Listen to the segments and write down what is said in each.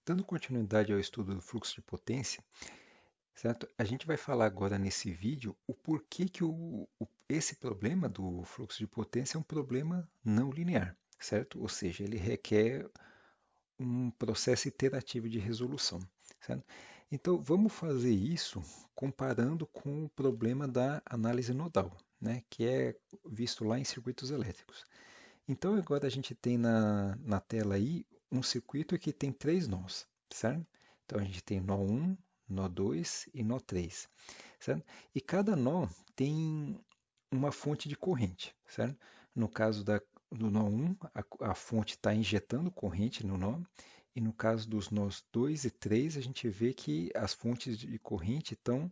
Dando continuidade ao estudo do fluxo de potência, certo? A gente vai falar agora nesse vídeo o porquê que esse problema do fluxo de potência é um problema não linear, certo? Ou seja, ele requer um processo iterativo de resolução, certo? Então, vamos fazer isso comparando com o problema da análise nodal, né? Que é visto lá em circuitos elétricos. Então, agora a gente tem na tela aí um circuito que tem três nós, certo? Então, a gente tem nó 1, nó 2 e nó 3, certo? E cada nó tem uma fonte de corrente, certo? No caso do nó 1, a fonte está injetando corrente no nó, e no caso dos nós 2 e 3, a gente vê que as fontes de corrente estão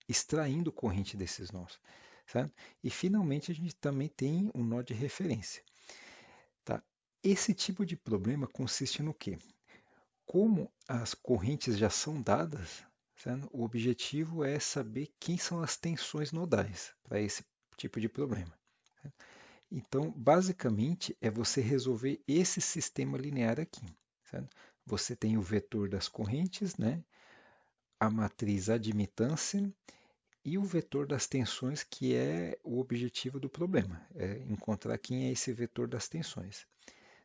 extraindo corrente desses nós, certo? E finalmente a gente também tem um nó de referência. Tá? Esse tipo de problema consiste no quê? Como as correntes já são dadas, certo? O objetivo é saber quem são as tensões nodais para esse tipo de problema. Certo? Então, basicamente, é você resolver esse sistema linear aqui. Certo? Você tem o vetor das correntes, né? A matriz admitância e o vetor das tensões, que é o objetivo do problema, é encontrar quem é esse vetor das tensões.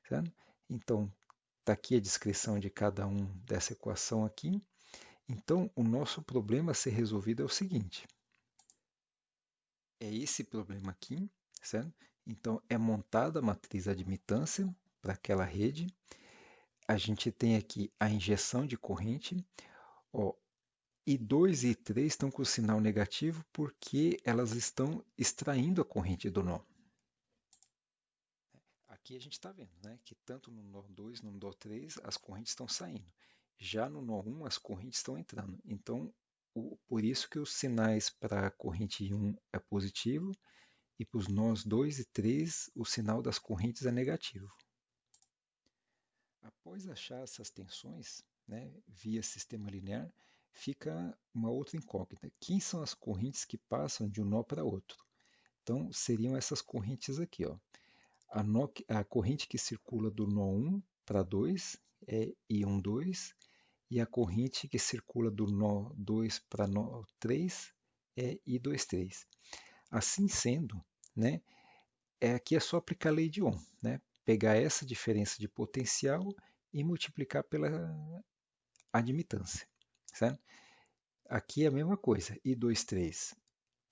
Certo? Então, está aqui a descrição de cada um dessa equação aqui. Então, o nosso problema a ser resolvido é o seguinte: é esse problema aqui, certo? Então, é montada a matriz admitância para aquela rede. A gente tem aqui a injeção de corrente. Ó, e 2 e 3 estão com o sinal negativo porque elas estão extraindo a corrente do nó. Aqui a gente está vendo, né, que tanto no nó 2 no nó 3 as correntes estão saindo. Já no nó 1 as correntes estão entrando. Então, por isso que os sinais para a corrente 1 é positivo e para os nós 2 e 3 o sinal das correntes é negativo. Após achar essas tensões, né, via sistema linear, fica uma outra incógnita. Quem são as correntes que passam de um nó para outro? Então, seriam essas correntes aqui, ó. A corrente que circula do nó 1 para 2 é íon 2, e a corrente que circula do nó 2 para nó 3 é I23. Assim sendo, né, aqui é só aplicar a lei de Ohm, né, pegar essa diferença de potencial e multiplicar pela admitância, certo? Aqui é a mesma coisa, I23,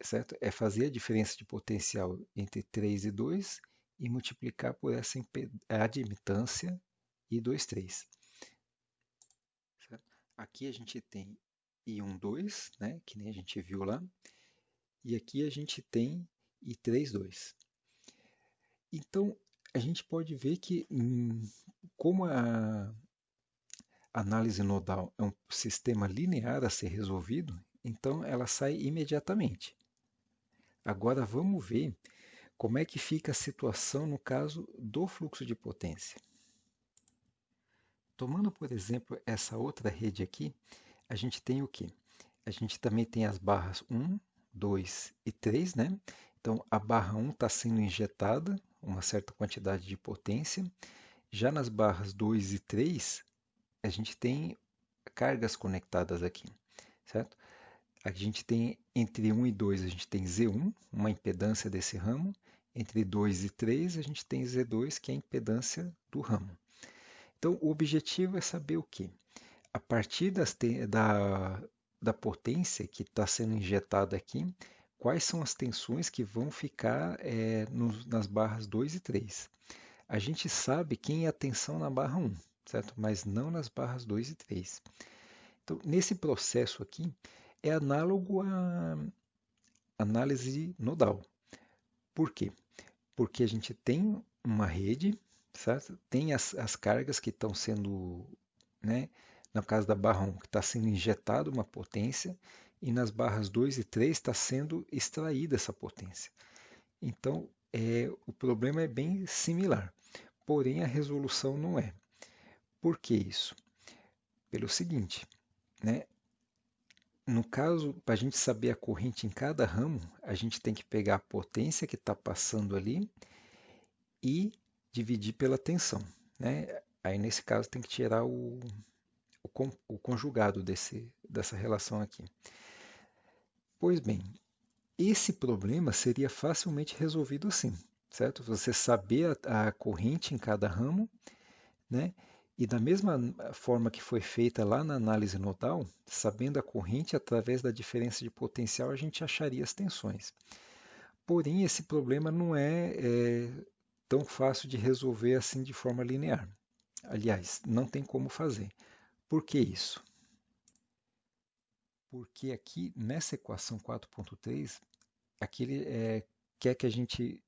certo? É fazer a diferença de potencial entre 3 e 2 e multiplicar por essa admitância I23. Certo? Aqui a gente tem I1, 2, né, que nem a gente viu lá, e aqui a gente tem I3, 2. Então, a gente pode ver que, como a análise nodal é um sistema linear a ser resolvido, então ela sai imediatamente. Agora vamos ver como é que fica a situação no caso do fluxo de potência. Tomando, por exemplo, essa outra rede aqui, a gente tem o quê? A gente também tem as barras 1, 2 e 3, né? Então, a barra 1 está sendo injetada, uma certa quantidade de potência. Já nas barras 2 e 3, a gente tem cargas conectadas aqui, certo? A gente tem entre 1 e 2, a gente tem Z1, uma impedância desse ramo. Entre 2 e 3, a gente tem Z2, que é a impedância do ramo. Então, o objetivo é saber o quê? A partir da potência que está sendo injetada aqui, quais são as tensões que vão ficar nas barras 2 e 3. A gente sabe quem é a tensão na barra 1, certo? Mas não nas barras 2 e 3. Então, nesse processo aqui, é análogo à análise nodal. Por quê? Porque a gente tem uma rede, certo? Tem as cargas que estão sendo, né? No caso da barra 1, que está sendo injetada uma potência, e nas barras 2 e 3 está sendo extraída essa potência. Então, o problema é bem similar, porém a resolução não é. Por que isso? Pelo seguinte, né? No caso, para a gente saber a corrente em cada ramo, a gente tem que pegar a potência que está passando ali e dividir pela tensão, né? Aí nesse caso tem que tirar o conjugado dessa relação aqui. Pois bem, esse problema seria facilmente resolvido assim, certo? Você saber a corrente em cada ramo, né? E da mesma forma que foi feita lá na análise nodal, sabendo a corrente, através da diferença de potencial, a gente acharia as tensões. Porém, esse problema não é tão fácil de resolver assim de forma linear. Aliás, não tem como fazer. Por que isso? Porque aqui nessa equação 4.3, aqui ele quer que a gente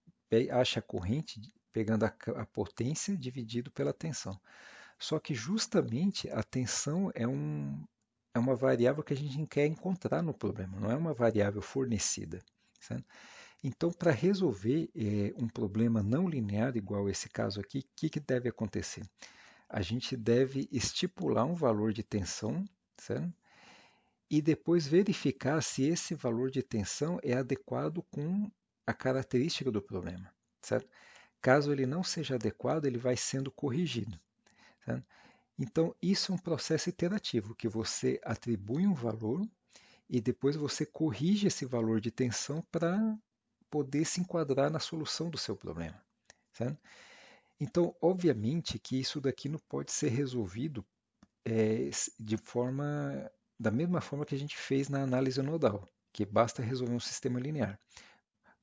ache a corrente pegando a potência dividido pela tensão. Só que justamente a tensão é uma variável que a gente não quer encontrar no problema, não é uma variável fornecida. Certo? Então, para resolver um problema não linear, igual esse caso aqui, o que deve acontecer? A gente deve estipular um valor de tensão, certo? E depois verificar se esse valor de tensão é adequado com a característica do problema. Certo? Caso ele não seja adequado, ele vai sendo corrigido. Certo? Então, isso é um processo iterativo, que você atribui um valor e depois você corrige esse valor de tensão para poder se enquadrar na solução do seu problema. Certo? Então, obviamente que isso daqui não pode ser resolvido de forma da mesma forma que a gente fez na análise nodal, que basta resolver um sistema linear,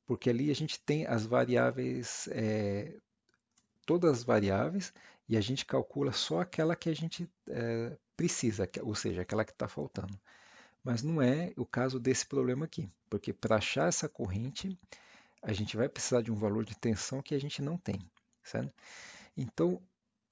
porque ali a gente tem as variáveis, todas as variáveis, e a gente calcula só aquela que a gente precisa, ou seja, aquela que está faltando. Mas não é o caso desse problema aqui, porque para achar essa corrente, a gente vai precisar de um valor de tensão que a gente não tem, certo? Então,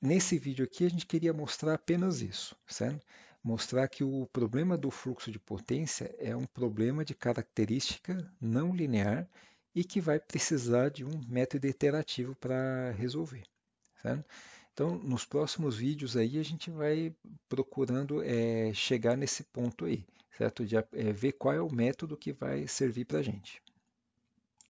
nesse vídeo aqui, a gente queria mostrar apenas isso, certo? Mostrar que o problema do fluxo de potência é um problema de característica não linear e que vai precisar de um método iterativo para resolver, certo? Então, nos próximos vídeos aí, a gente vai procurando chegar nesse ponto aí, certo? De ver qual é o método que vai servir para a gente.